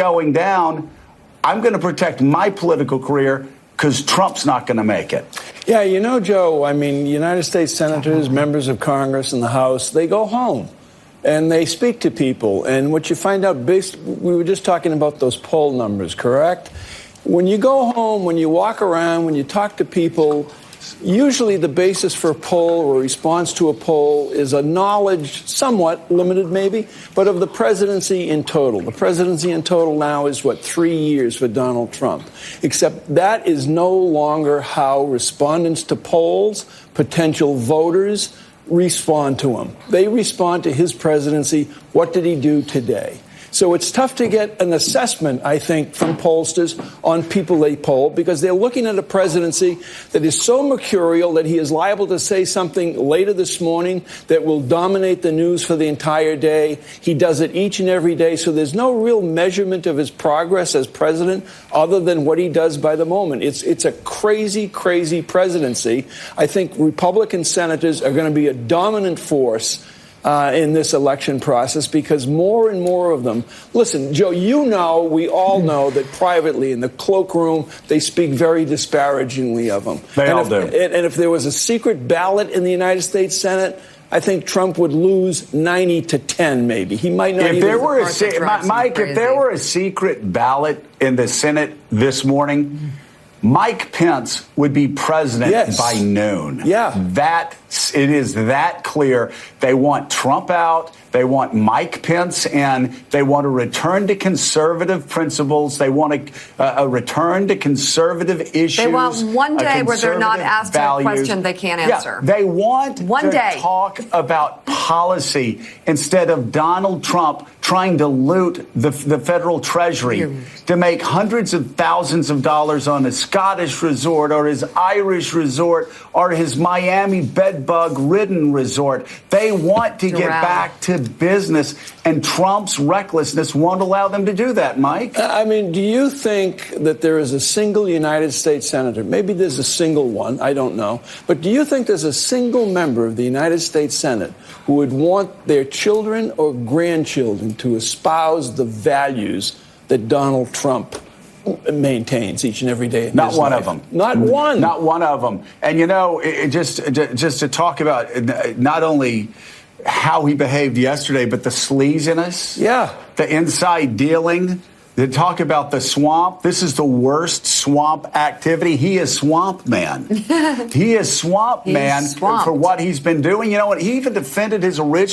going down, I'm going to protect my political career because Trump's not going to make it. Yeah, you know, Joe, I mean, United States senators, members of Congress and the House, they go home and they speak to people. And what you find out, we were just talking about those poll numbers, correct? When you go home, when you walk around, when you talk to people, usually the basis for a poll or response to a poll is a knowledge, somewhat limited maybe, but of the presidency in total. The presidency in total now is, 3 years for Donald Trump. Except that is no longer how respondents to polls, potential voters, respond to him. They respond to his presidency. What did he do today? So it's tough to get an assessment, I think, from pollsters on people they poll because they're looking at a presidency that is so mercurial that he is liable to say something later this morning that will dominate the news for the entire day. He does it each and every day. So there's no real measurement of his progress as president other than what he does by the moment. It's a crazy, crazy presidency. I think Republican senators are going to be a dominant force in this election process because more and more of them. Listen, Joe, we all know that privately in the cloakroom, they speak very disparagingly of him. They all do. And if there was a secret ballot in the United States Senate, I think Trump would lose 90-10, maybe. He might not. If there were Mike, if there were a secret ballot in the Senate this morning, Mike Pence would be president by noon. Yeah. It is that clear. They want Trump out. They want Mike Pence in. They want a return to conservative principles. They want a return to conservative issues. They want one day where they're not asked a question they can't answer. Yeah, they want one day talk about policy instead of Donald Trump trying to loot the federal treasury to make hundreds of thousands of dollars on a Scottish resort or his Irish resort or his Miami bedbug-ridden resort. They want to get back to business, and Trump's recklessness won't allow them to do that, Mike. I mean, do you think that there is a single United States senator, maybe there's a single one, I don't know, but do you think there's a single member of the United States Senate who would want their children or grandchildren to espouse the values that Donald Trump maintains each and every day? Not one of them. Not one. Not one of them. And, just to talk about not only how he behaved yesterday, but the sleaziness, the inside dealing. They talk about the swamp. This is the worst swamp activity. He is swamp man. He is swamp man for what he's been doing. You know what? He even defended his original